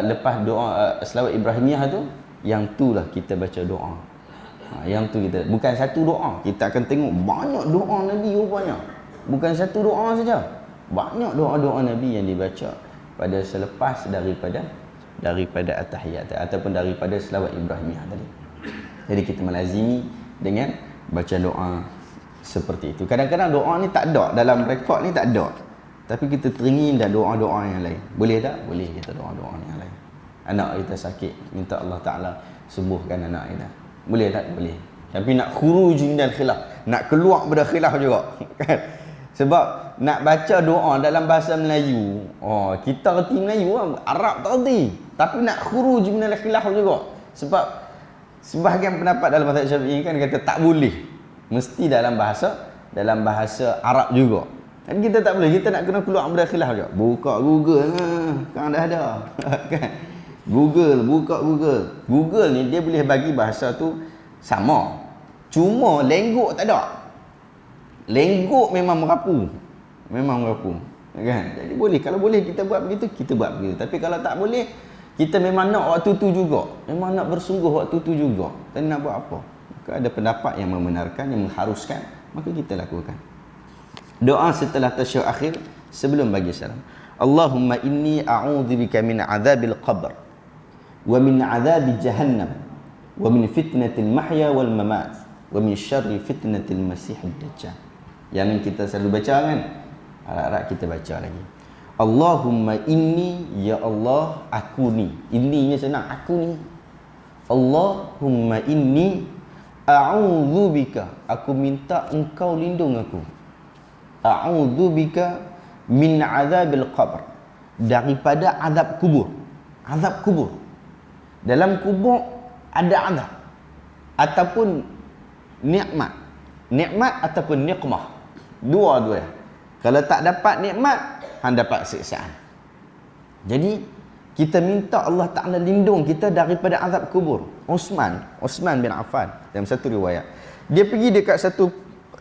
lepas doa selawat Ibrahimiyah tu, yang itulah kita baca doa. Yang tu kita, bukan satu doa. Kita akan tengok banyak doa Nabi rupanya. Bukan satu doa saja. Banyak doa-doa Nabi yang dibaca pada selepas daripada at-tahiyat ataupun daripada selawat Ibrahimiyah tadi. Jadi kita melazimi dengan baca doa seperti itu. Kadang-kadang doa ni tak ada dalam rekod ni, tak ada. Tapi kita teringin dah doa-doa yang lain. Boleh tak? Boleh kita doa-doa yang lain. Anak kita sakit, minta Allah Ta'ala sembuhkan anak kita. Boleh tak? Boleh. Tapi nak khuruj minal khilaf, nak keluar pada khilaf juga. Kan? Sebab nak baca doa dalam bahasa Melayu, kita reti Melayu, Arab tak reti. Tapi nak khuruj minal khilaf juga. Sebab sebahagian pendapat dalam mazhab Syafi'i kan kata tak boleh. Mesti dalam bahasa Arab juga. Dan kita tak boleh, kita nak kena keluar pada khilaf juga. Buka Google kan dah ada. Kan? Buka Google. Google ni dia boleh bagi bahasa tu sama. Cuma lenggok tak ada. Lenggok memang merapu. Kan? Jadi boleh, kalau boleh kita buat begitu, kita buat begitu. Tapi kalau tak boleh, kita memang nak waktu tu juga. Memang nak bersungguh waktu tu juga. Dan nak buat apa? Maka ada pendapat yang membenarkan, yang mengharuskan, maka kita lakukan. Doa setelah tasyahud akhir sebelum bagi salam. Allahumma inni a'udzubika min adzabil qabr wa min adzabi jahannam wa min fitnatil mahya wal mamat wa min syarri fitnatil masiihid dajjal. Yang kita selalu baca kan? Harap-harap kita baca lagi. Allahumma inni, ya Allah, aku ni. Ininya senang, aku ni. Allahumma inni a'udzubika, aku minta engkau lindung aku. a'udzubika min azabil qabr, daripada azab kubur. Azab kubur, dalam kubur ada azab ataupun nikmat. Nikmat ataupun nikmah, dua-dua. Kalau tak dapat nikmat, hang dapat siksaan. Jadi kita minta Allah Ta'ala lindung kita daripada azab kubur. Osman bin Affan dalam satu riwayat, dia pergi dekat satu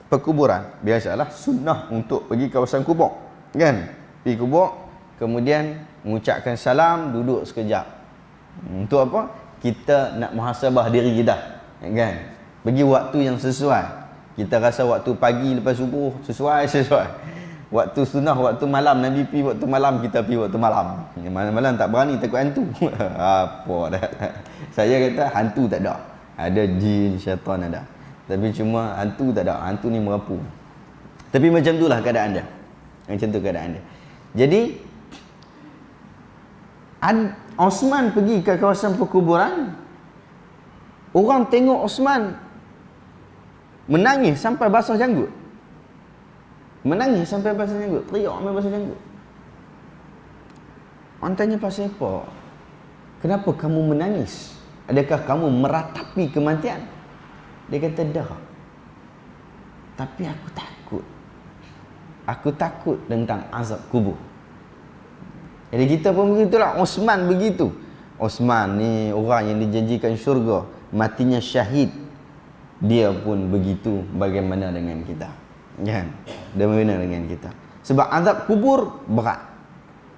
perkuburan. Biasalah sunnah untuk pergi kawasan kubur, kan? Pergi kubur, kemudian mengucapkan salam, duduk sekejap. Untuk apa? Kita nak muhasabah diri kita, kan? Bagi waktu yang sesuai. Kita rasa waktu pagi lepas subuh sesuai. Waktu sunnah, waktu malam Nabi pergi waktu malam, kita pergi waktu malam. Malam-malam tak berani, takut hantu. Apa dah. Saya kata hantu tak ada. Ada jin, syaitan ada. Tapi cuma hantu tak ada. Hantu ni merapu. Tapi macam itulah keadaan dia. Macam tu keadaan dia. Jadi Osman pergi ke kawasan perkuburan. Orang tengok Osman menangis sampai basah janggut. Menangis sampai basah janggut. Teriak sampai basah janggut. Orang tanya, pasal apa? Kenapa kamu menangis? Adakah kamu meratapi kematian? Dia kata, dah. Tapi aku takut. Aku takut tentang azab kubur. Jadi kita pun begitulah. Osman begitu. Osman ni orang yang dijanjikan syurga, matinya syahid. Dia pun begitu. Bagaimana dengan kita? Kan? Bagaimana dengan kita? Sebab azab kubur berat.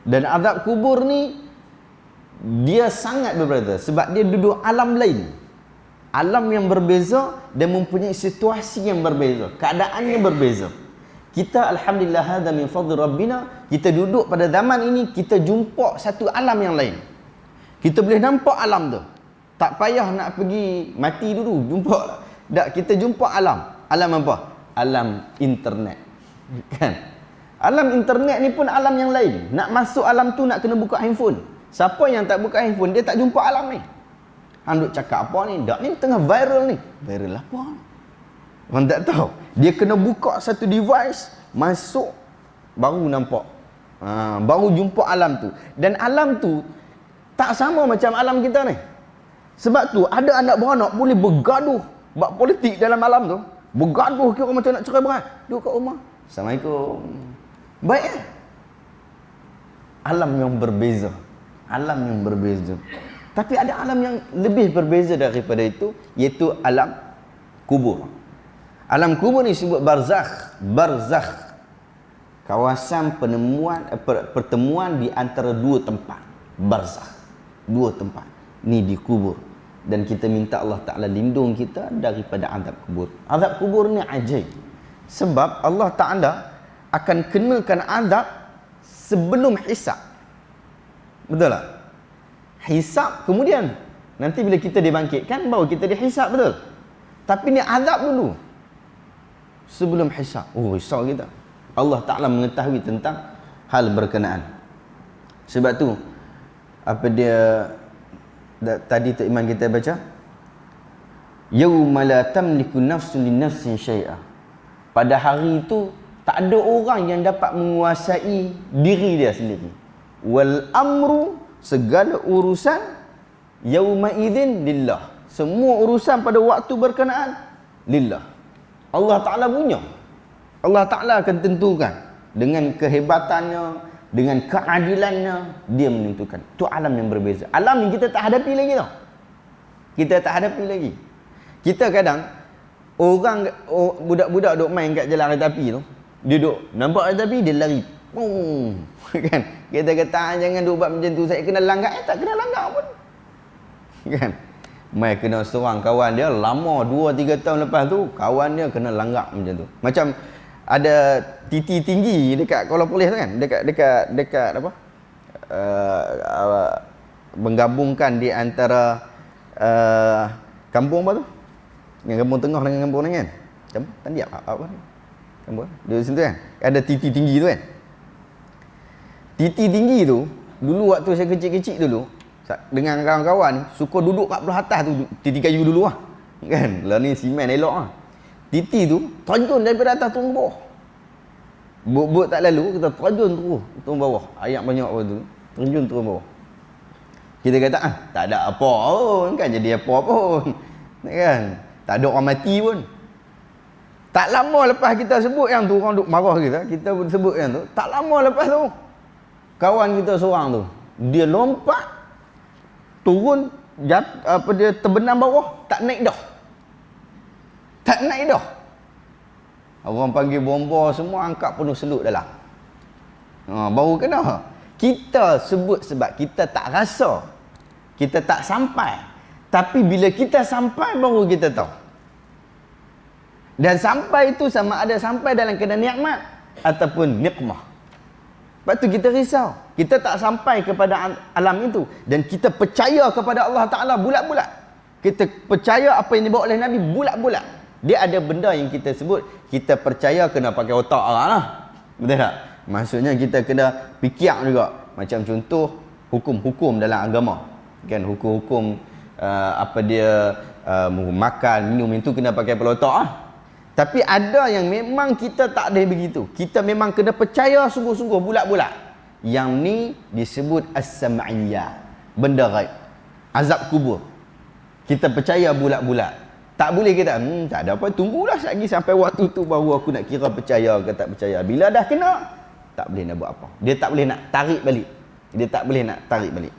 Dan azab kubur ni dia sangat berbeza. Sebab dia duduk alam lain, alam yang berbeza dan mempunyai situasi yang berbeza, keadaannya berbeza. Kita alhamdulillah hadza min fadli rabbina, kita duduk pada zaman ini, kita jumpa satu alam yang lain. Kita boleh nampak alam tu. Tak payah nak pergi mati dulu, jumpa. Tak, kita jumpa alam. Alam apa? Alam internet. Kan? Alam internet ni pun alam yang lain. Nak masuk alam tu nak kena buka handphone. Siapa yang tak buka handphone, dia tak jumpa alam ni. Hang duk cakap apa ni? Dak ni tengah viral ni. Viral apa? Orang tak tahu. Dia kena buka satu device, masuk, baru nampak. Baru jumpa alam tu. Dan alam tu tak sama macam alam kita ni. Sebab tu ada anak beranak boleh bergaduh buat politik dalam alam tu. Bergaduh kira macam nak cerai berai. Duduk kat rumah. Assalamualaikum. Baik kan? Alam yang berbeza. Alam yang berbeza. Tapi ada alam yang lebih berbeza daripada itu, iaitu alam kubur. Alam kubur ni disebut barzakh. Barzakh, kawasan pertemuan di antara dua tempat. Barzakh, dua tempat. Ni di kubur. Dan kita minta Allah Ta'ala lindung kita daripada azab kubur. Azab kubur ni ajaib. Sebab Allah Ta'ala akan kenakan azab sebelum hisab. Betul tak? Hisab kemudian. Nanti bila kita dibangkitkan, baru kita dihisab, betul? Tapi ni azab dulu. Sebelum hisab. Oh, risau kita. Allah Ta'ala mengetahui tentang hal berkenaan. Sebab tu, apa dia tadi Tok Iman kita baca? Yauma la tamliku nafsun li nafsin syai'a. Pada hari itu, tak ada orang yang dapat menguasai diri dia sendiri. Wal amru, segala urusan, yauma idzin lillah. Semua urusan pada waktu berkenaan lillah. Allah Ta'ala punya. Allah Ta'ala akan tentukan. Dengan kehebatannya, dengan keadilannya, dia menentukan. Itu alam yang berbeza. Alam ni kita tak hadapi lagi tau. Kita tak hadapi lagi. Kita kadang, orang, budak-budak duk main kat jalan kereta api tu, dia duk nampak kereta api, dia lari. Kan? Kita kata, jangan duk buat macam tu, saya kena langgar. Tak kena langgar pun. Kan? Mai kena seorang kawan dia, lama 2-3 tahun lepas tu, kawan dia kena langgar macam tu. Macam ada titi tinggi dekat Kuala Polis kan, dekat apa, menggabungkan di antara kampung apa tu, yang kampung tengah dengan kampung ni kan, kampung Tandiap apa ni, kampung di situ kan, ada titi tinggi tu kan. Titi tinggi tu dulu waktu saya kecil-kecil dulu dengan kawan-kawan suka duduk kat belah atas tu, titi kayu dulu lah kan, lah ni simen elok lah. Titi tu tonton daripada atas turun bawah. Bot-bot tak lalu, kita terjun terus turun bawah. Ayat banyak apa tu, terjun turun bawah. Kita kata, tak ada apa pun, kan jadi apa pun. Kan? Tak ada orang mati pun. Tak lama lepas kita sebut yang tu, orang duk marah kita pun sebut yang tu. Tak lama lepas tu, kawan kita seorang tu, dia lompat, turun, dia terbenam bawah, tak naik dah. Tak naik dah. Orang panggil bomba semua, angkat penuh selut dalam. Baru kena. Kita sebut sebab kita tak rasa. Kita tak sampai. Tapi bila kita sampai, baru kita tahu. Dan sampai itu sama ada sampai dalam keadaan nikmat ataupun nikmah. Lepas tu kita risau. Kita tak sampai kepada alam itu. Dan kita percaya kepada Allah Ta'ala bulat-bulat. Kita percaya apa yang dibawa oleh Nabi bulat-bulat. Dia ada benda yang kita sebut, kita percaya kena pakai otak lah. Betul tak? Maksudnya kita kena fikir juga. Macam contoh, hukum-hukum dalam agama. Kan, hukum-hukum apa dia makan, minum itu kena pakai kepala otak lah. Tapi ada yang memang kita tak ada begitu. Kita memang kena percaya sungguh-sungguh, bulat-bulat. Yang ni disebut as-sam'iyah. Benda ghaib. Azab kubur. Kita percaya bulat-bulat. Tak boleh kita, tak ada apa, tunggulah lagi sampai waktu tu baru aku nak kira percaya ke tak percaya. Bila dah kena, tak boleh nak buat apa. Dia tak boleh nak tarik balik. Dia tak boleh nak tarik balik.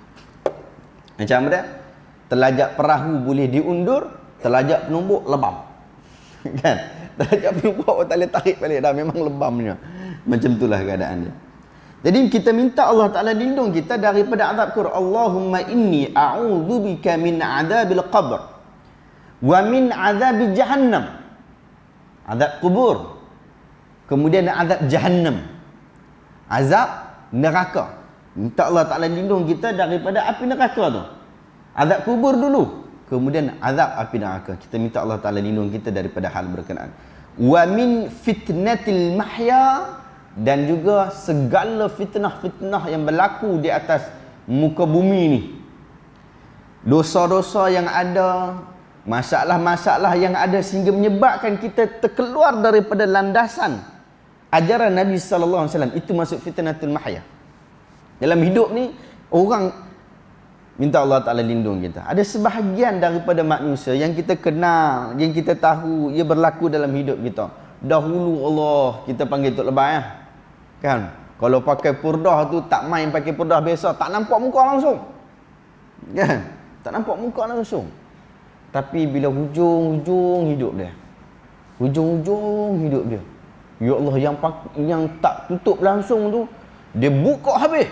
Macam mana? Telajak perahu boleh diundur, telajak penumbuk lebam. Kan? Telajak penumbuk tak boleh tarik balik dah, memang lebamnya. Macam itulah keadaan dia. Jadi kita minta Allah Ta'ala lindung kita daripada azab kubur. Allahumma inni a'udzubika min adzabil qabr. Wa min azabi jahannam, azab kubur, kemudian azab jahannam, azab neraka. Minta Allah Ta'ala lindung kita daripada api neraka tu. Azab kubur dulu, kemudian azab api neraka. Kita minta Allah Ta'ala lindung kita daripada hal berkenaan. Wa min fitnatil mahya, dan juga segala fitnah-fitnah yang berlaku di atas muka bumi ni. Dosa-dosa yang ada, masalah-masalah yang ada sehingga menyebabkan kita terkeluar daripada landasan ajaran Nabi sallallahu alaihi wasallam, itu masuk fitnatul mahya. Dalam hidup ni orang minta Allah Ta'ala lindung kita. Ada sebahagian daripada manusia yang kita kenal, yang kita tahu ia berlaku dalam hidup kita. Dahulu Allah kita panggil tok lebay kan. Kalau pakai purdah tu tak main pakai purdah biasa, tak nampak muka langsung. Kan? Tak nampak muka langsung. Tapi bila hujung-hujung hidup dia, hujung-hujung hidup dia, ya Allah, yang tak tutup langsung tu, dia buka habis.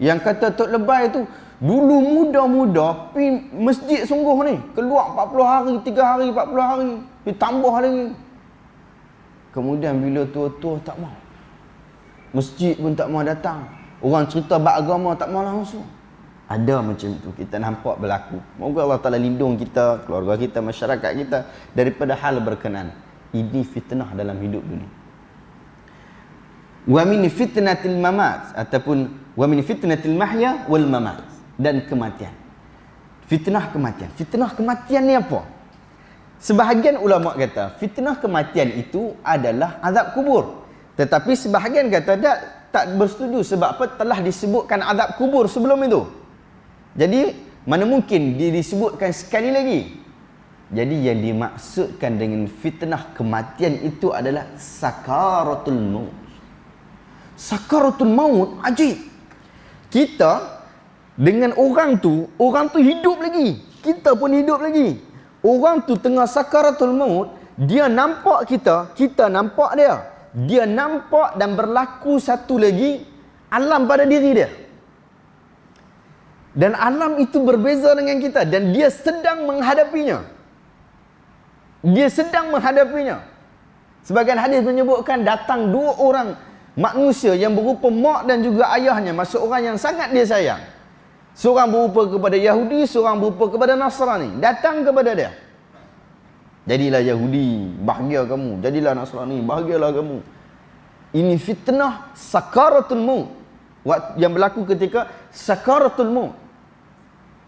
Yang kata Tok Lebay tu, dulu muda-muda pergi masjid sungguh ni, keluar 40 hari, 3 hari, 40 hari, dia tambah lagi. Kemudian bila tua-tua tak mau, masjid pun tak mau datang, orang cerita bab agama tak mau langsung. Ada macam tu, kita nampak berlaku. Moga Allah Ta'ala lindung kita, keluarga kita, masyarakat kita daripada hal berkenaan. Ini fitnah dalam hidup dunia. Wa min fitnatil mamat, ataupun wa min fitnatil mahya wal mamat, dan kematian. Fitnah kematian. Fitnah kematian ni apa? Sebahagian ulama kata fitnah kematian itu adalah azab kubur. Tetapi sebahagian kata tak bersetuju. Sebab apa? Telah disebutkan azab kubur sebelum itu. Jadi mana mungkin dia disebutkan sekali lagi. Jadi yang dimaksudkan dengan fitnah kematian itu adalah sakaratul maut. Sakaratul maut ajib. Kita dengan orang tu hidup lagi. Kita pun hidup lagi. Orang tu tengah sakaratul maut, dia nampak kita nampak dia. Dia nampak dan berlaku satu lagi alam pada diri dia. Dan alam itu berbeza dengan kita, dan dia sedang menghadapinya. Dia sedang menghadapinya. Sebagian hadis menyebutkan datang 2 orang manusia yang berupa mak dan juga ayahnya, maksud orang yang sangat dia sayang. Seorang berupa kepada Yahudi, seorang berupa kepada Nasrani. Datang kepada dia. Jadilah Yahudi, bahagia kamu. Jadilah Nasrani, bahagialah kamu. Ini fitnah sakaratul maut. Yang berlaku ketika sakaratul maut.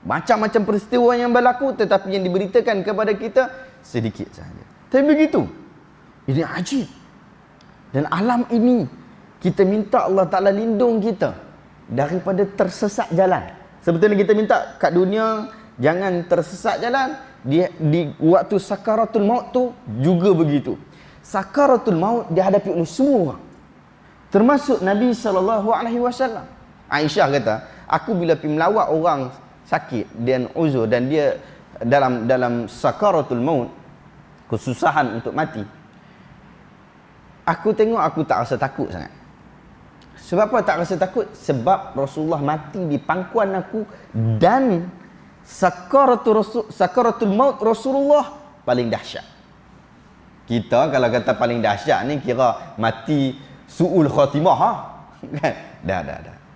Macam-macam peristiwa yang berlaku, tetapi yang diberitakan kepada kita sedikit sahaja. Tapi begitu. Ini ajib. Dan alam ini kita minta Allah Ta'ala lindung kita daripada tersesat jalan. Sebetulnya kita minta kat dunia jangan tersesat jalan. Di waktu sakaratul maut tu juga begitu. Sakaratul maut dihadapi oleh semua orang, termasuk Nabi SAW. Aisyah kata, aku bila pergi melawat orang sakit dan uzur dan dia dalam sakaratul maut, kesusahan untuk mati, aku tengok aku tak rasa takut sangat. Sebab apa tak rasa takut? Sebab Rasulullah mati di pangkuan aku, dan sakaratul maut Rasulullah paling dahsyat. Kita kalau kata paling dahsyat ni kira mati su'ul khatimah, ha? Kan? Dah.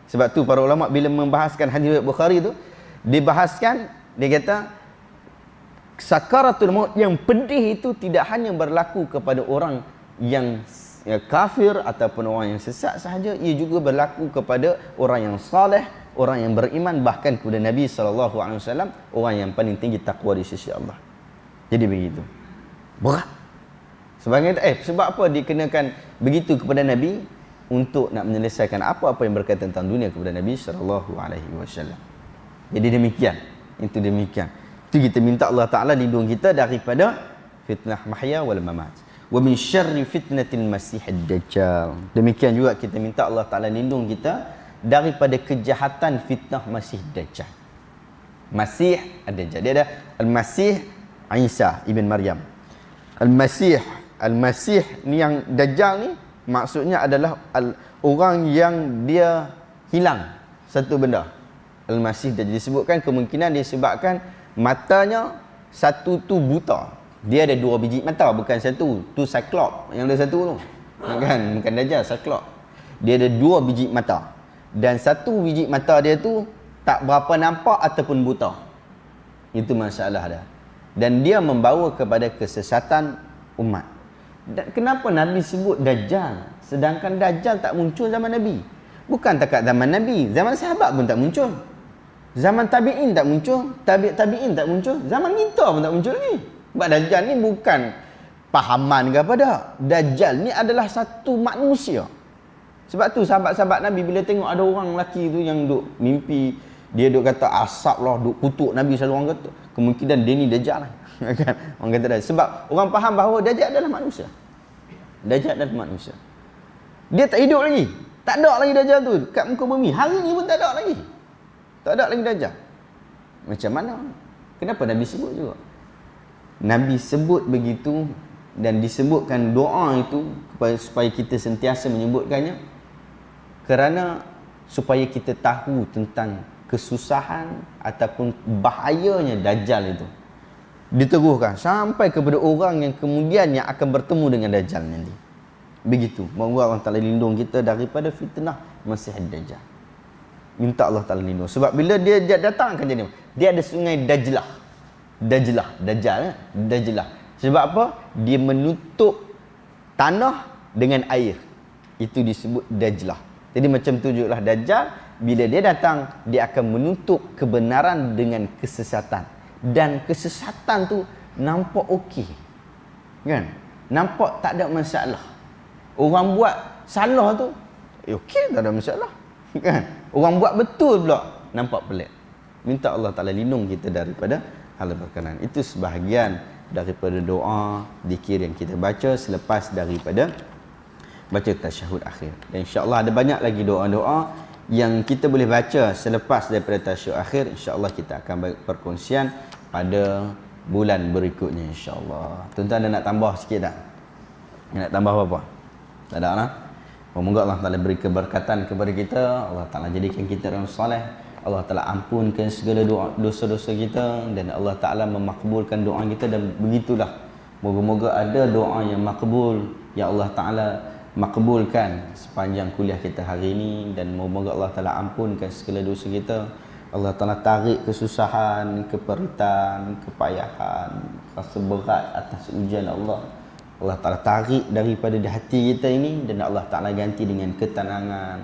Sebab tu para ulama bila membahaskan hadis Bukhari tu, dibahaskan, dia kata sakaratul maut yang pedih itu tidak hanya berlaku kepada orang yang kafir ataupun orang yang sesat sahaja, ia juga berlaku kepada orang yang saleh, orang yang beriman, bahkan kepada Nabi SAW, orang yang paling tinggi takwa di sisi Allah. Jadi begitu. Berat. Sebab apa dikenakan begitu kepada Nabi? Untuk nak menyelesaikan apa-apa yang berkaitan tentang dunia kepada Nabi SAW. Jadi demikian. Itu demikian. Itu kita minta Allah Ta'ala lindung kita daripada fitnah mahya wal mamat. Wa min syarri fitnatil masihid dajjal. Demikian juga kita minta Allah Ta'ala lindung kita daripada kejahatan fitnah Masih Dajjal. Masih Ad-Dajjal. Dia ada Al-Masih Isa ibn Maryam. Al-Masih ni yang Dajjal ni maksudnya adalah orang yang dia hilang satu benda. Al-Masih Dajjal disebutkan kemungkinan disebabkan matanya satu tu buta. Dia ada 2 biji mata, bukan satu. Tu Cyclops yang ada satu tu. Kan? Bukan Dajjal, Cyclops. Dia ada 2 biji mata. Dan 1 biji mata dia tu tak berapa nampak ataupun buta. Itu masalah dia. Dan dia membawa kepada kesesatan umat. Dan kenapa Nabi sebut Dajjal sedangkan Dajjal tak muncul zaman Nabi? Bukan takat zaman Nabi, zaman sahabat pun tak muncul. Zaman tabi'in tak muncul, tabi'in tak muncul, zaman kita pun tak muncul lagi. Sebab Dajjal ni bukan pahaman ke apa dah. Dajjal ni adalah satu manusia. Sebab tu sahabat-sahabat Nabi bila tengok ada orang lelaki tu yang duk mimpi, dia duk kata asap lah, duk kutuk Nabi, selalu orang kata kemungkinan dia ni Dajjal lah. Kan? Orang kata dah. Sebab orang faham bahawa Dajjal adalah manusia. Dajjal adalah manusia. Dia tak hidup lagi. Tak ada lagi Dajjal tu kat muka bumi. Hari ni pun tak ada lagi. Tak ada lagi Dajjal. Macam mana? Kenapa Nabi sebut juga? Nabi sebut begitu dan disebutkan doa itu supaya kita sentiasa menyebutkannya, kerana supaya kita tahu tentang kesusahan ataupun bahayanya Dajjal itu. Diteguhkan sampai kepada orang yang kemudiannya akan bertemu dengan Dajjal nanti. Begitu. Moga Allah Ta'ala lindung kita daripada fitnah Masih Dajjal. Minta Allah Ta'ala lindung. Sebab bila dia datang akan jadi, dia ada sungai Dajlah. Dajjal. Sebab apa? Dia menutup tanah dengan air. Itu disebut Dajlah. Jadi macam tu jugalah Dajjal. Bila dia datang, dia akan menutup kebenaran dengan kesesatan. Dan kesesatan tu nampak okey. Kan? Nampak tak ada masalah. Orang buat salah tu, okey, tak ada masalah. Kan? Orang buat betul pula, nampak pelik. Minta Allah Ta'ala lindung kita daripada hal berkenaan. Itu sebahagian daripada doa zikir yang kita baca selepas daripada baca tasyahud akhir. Dan insya-Allah ada banyak lagi doa-doa yang kita boleh baca selepas daripada tasyahud akhir. Insya-Allah kita akan perkongsian pada bulan berikutnya insya-Allah. Tuan-tuan ada nak tambah sikit tak? Nak tambah apa-apa? Tak ada lah. Semoga Allah Ta'ala beri keberkatan kepada kita. Allah Ta'ala jadikan kita orang soleh. Allah Ta'ala ampunkan segala dosa-dosa kita. Dan Allah Ta'ala memakbulkan doa kita. Dan begitulah. Moga-moga ada doa yang makbul. Ya Allah Ta'ala makbulkan sepanjang kuliah kita hari ini. Dan moga-moga Allah Ta'ala ampunkan segala dosa kita. Allah Ta'ala tarik kesusahan, keperitan, kepayahan, rasa berat atas ujian Allah. Allah Ta'ala tarik daripada di hati kita ini. Dan Allah Ta'ala ganti dengan ketenangan,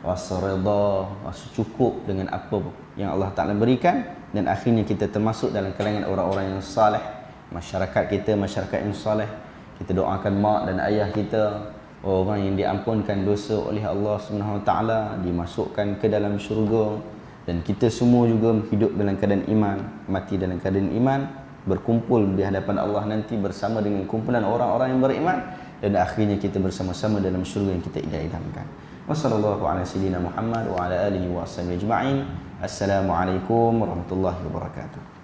rasa redha, rasa cukup dengan apa yang Allah Ta'ala berikan. Dan akhirnya kita termasuk dalam kalangan orang-orang yang saleh. Masyarakat kita, masyarakat yang saleh. Kita doakan mak dan ayah kita, orang yang diampunkan dosa oleh Allah Subhanahu Wa Taala, dimasukkan ke dalam syurga, dan kita semua juga hidup dalam keadaan iman, mati dalam keadaan iman, berkumpul di hadapan Allah nanti bersama dengan kumpulan orang-orang yang beriman, dan akhirnya kita bersama-sama dalam syurga yang kita idam-idamkan. Wassallallahu ala sayyidina Muhammad wa ala alihi wa sahbihi ajma'in. Assalamualaikum warahmatullahi wabarakatuh.